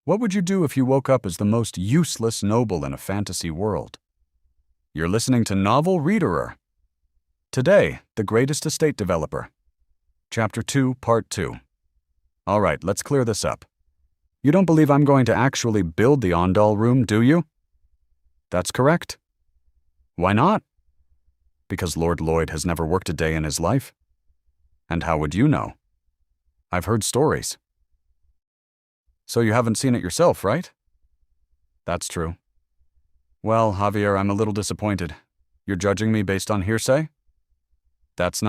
What would you do if you woke up as the most useless noble in a fantasy world? You're listening to Novel Readerer. Today, the greatest estate developer. Chapter 2, Part 2. All right, let's clear this up. You don't believe I'm going to actually build the Ondal room, do you? That's correct. Why not? Because Lord Lloyd has never worked a day in his life. And how would you know? I've heard stories. So you haven't seen it yourself, right? That's true. Well, Javier, I'm a little disappointed. You're judging me based on hearsay? That's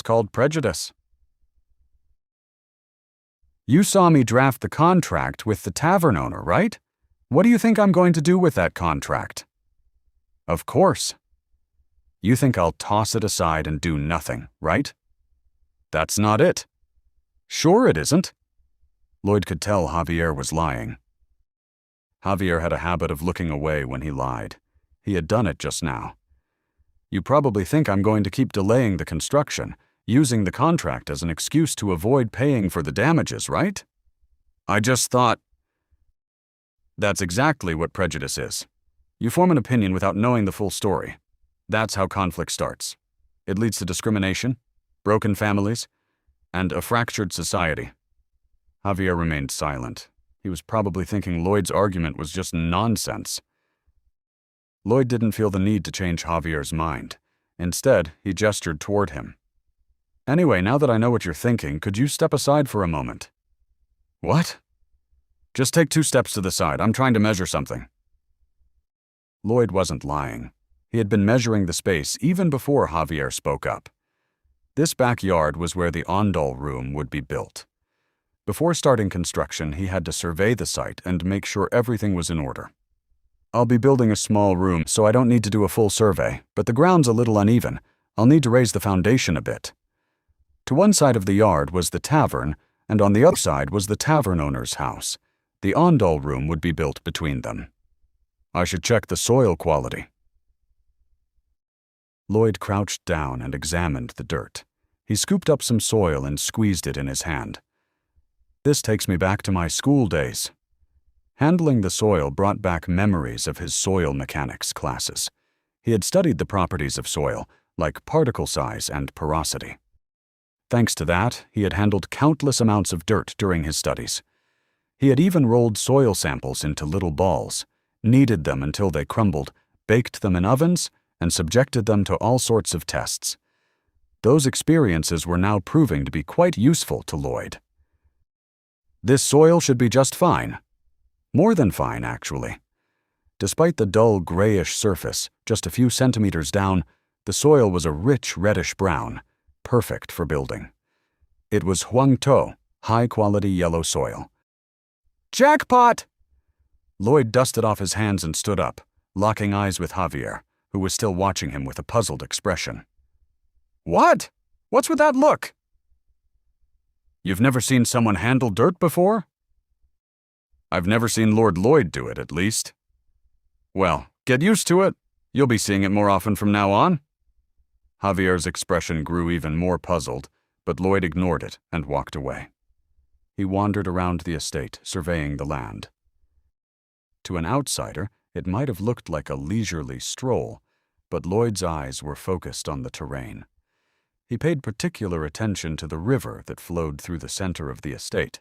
called prejudice. You saw me draft the contract with the tavern owner, right? What do you think I'm going to do with that contract? Of course. You think I'll toss it aside and do nothing, right? That's not it. Sure it isn't. Lloyd could tell Javier was lying. Javier had a habit of looking away when he lied. He had done it just now. You probably think I'm going to keep delaying the construction, using the contract as an excuse to avoid paying for the damages, right? I just thought... That's exactly what prejudice is. You form an opinion without knowing the full story. That's how conflict starts. It leads to discrimination, broken families, and a fractured society. Javier remained silent. He was probably thinking Lloyd's argument was just nonsense. Lloyd didn't feel the need to change Javier's mind. Instead, he gestured toward him. Anyway, now that I know what you're thinking, could you step aside for a moment? What? Just take 2 steps to the side. I'm trying to measure something. Lloyd wasn't lying. He had been measuring the space even before Javier spoke up. This backyard was where the Ondal room would be built. Before starting construction, he had to survey the site and make sure everything was in order. I'll be building a small room, so I don't need to do a full survey, but the ground's a little uneven. I'll need to raise the foundation a bit. To one side of the yard was the tavern, and on the other side was the tavern owner's house. The Ondal room would be built between them. I should check the soil quality. Lloyd crouched down and examined the dirt. He scooped up some soil and squeezed it in his hand. This takes me back to my school days. Handling the soil brought back memories of his soil mechanics classes. He had studied the properties of soil, like particle size and porosity. Thanks to that, he had handled countless amounts of dirt during his studies. He had even rolled soil samples into little balls, kneaded them until they crumbled, baked them in ovens, and subjected them to all sorts of tests. Those experiences were now proving to be quite useful to Lloyd. This soil should be just fine. More than fine, actually. Despite the dull grayish surface, just a few centimeters down, the soil was a rich reddish-brown, perfect for building. It was Huangtou, high-quality yellow soil. Jackpot! Lloyd dusted off his hands and stood up, locking eyes with Javier, who was still watching him with a puzzled expression. What? What's with that look? You've never seen someone handle dirt before? I've never seen Lord Lloyd do it, at least. Well, get used to it. You'll be seeing it more often from now on. Javier's expression grew even more puzzled, but Lloyd ignored it and walked away. He wandered around the estate, surveying the land. To an outsider, it might have looked like a leisurely stroll, but Lloyd's eyes were focused on the terrain. He paid particular attention to the river that flowed through the center of the estate.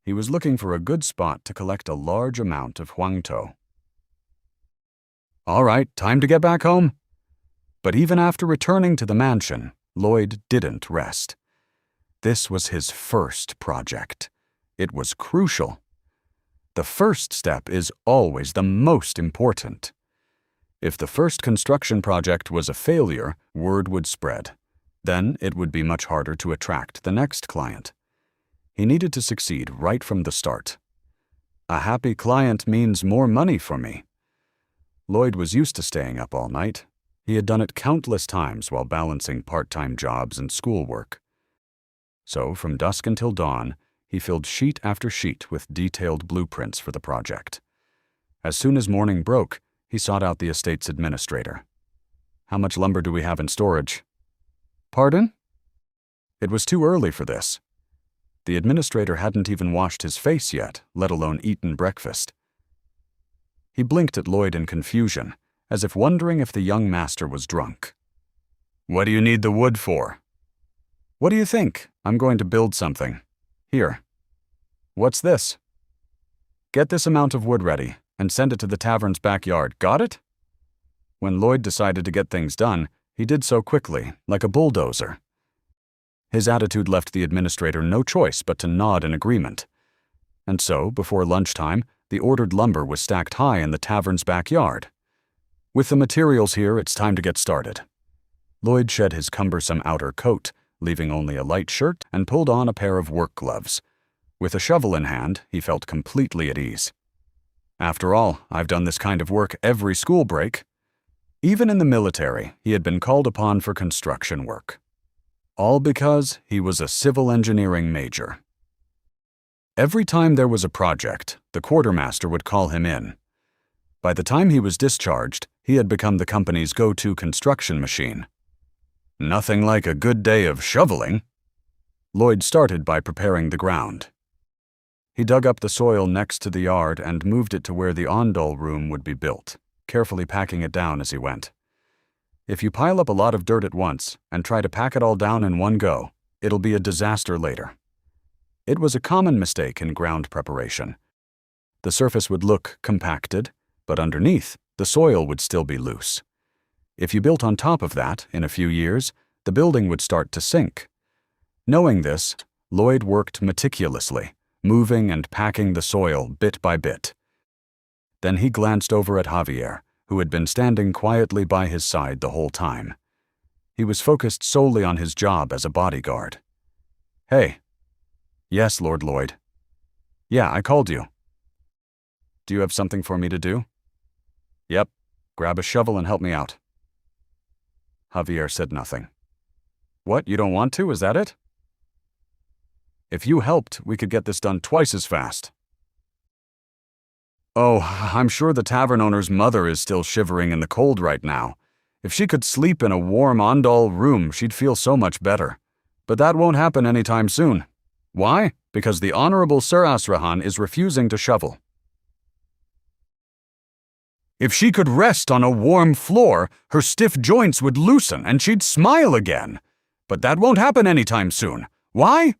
He was looking for a good spot to collect a large amount of Huangtou. All right, time to get back home. But even after returning to the mansion, Lloyd didn't rest. This was his first project. It was crucial. The first step is always the most important. If the first construction project was a failure, word would spread. Then it would be much harder to attract the next client. He needed to succeed right from the start. A happy client means more money for me. Lloyd was used to staying up all night. He had done it countless times while balancing part-time jobs and schoolwork. So, from dusk until dawn, he filled sheet after sheet with detailed blueprints for the project. As soon as morning broke, he sought out the estate's administrator. How much lumber do we have in storage? Pardon? It was too early for this. The administrator hadn't even washed his face yet, let alone eaten breakfast. He blinked at Lloyd in confusion, as if wondering if the young master was drunk. "What do you need the wood for?" "What do you think? I'm going to build something. Here." "What's this?" "Get this amount of wood ready, and send it to the tavern's backyard. Got it?" When Lloyd decided to get things done, he did so quickly, like a bulldozer. His attitude left the administrator no choice but to nod in agreement. And so, before lunchtime, the ordered lumber was stacked high in the tavern's backyard. With the materials here, it's time to get started. Lloyd shed his cumbersome outer coat, leaving only a light shirt, and pulled on a pair of work gloves. With a shovel in hand, he felt completely at ease. After all, I've done this kind of work every school break. Even in the military, he had been called upon for construction work. All because he was a civil engineering major. Every time there was a project, the quartermaster would call him in. By the time he was discharged, he had become the company's go-to construction machine. Nothing like a good day of shoveling. Lloyd started by preparing the ground. He dug up the soil next to the yard and moved it to where the ondol room would be built, carefully packing it down as he went. If you pile up a lot of dirt at once and try to pack it all down in one go, it'll be a disaster later. It was a common mistake in ground preparation. The surface would look compacted, but underneath, the soil would still be loose. If you built on top of that, in a few years, the building would start to sink. Knowing this, Lloyd worked meticulously, moving and packing the soil bit by bit. Then he glanced over at Javier, who had been standing quietly by his side the whole time. He was focused solely on his job as a bodyguard. "Hey." "Yes, Lord Lloyd." "Yeah, I called you." "Do you have something for me to do?" "Yep. Grab a shovel and help me out." Javier said nothing. "What, you don't want to, is that it?" "If you helped, we could get this done twice as fast." "Oh, I'm sure the tavern owner's mother is still shivering in the cold right now. If she could sleep in a warm ondol room, she'd feel so much better. But that won't happen anytime soon. Why? Because the Honorable Sir Asrahan is refusing to shovel. If she could rest on a warm floor, her stiff joints would loosen and she'd smile again. But that won't happen anytime soon. Why?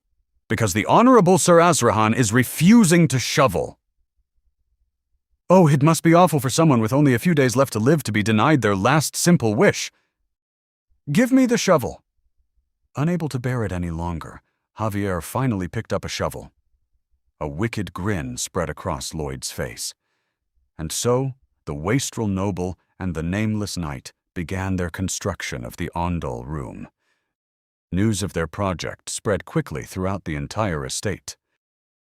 Because the Honorable Sir Asrahan is refusing to shovel." "Oh, it must be awful for someone with only a few days left to live to be denied their last simple wish. Give me the shovel." Unable to bear it any longer, Javier finally picked up a shovel. A wicked grin spread across Lloyd's face. And so, the wastrel noble and the nameless knight began their construction of the ondol room. News of their project spread quickly throughout the entire estate.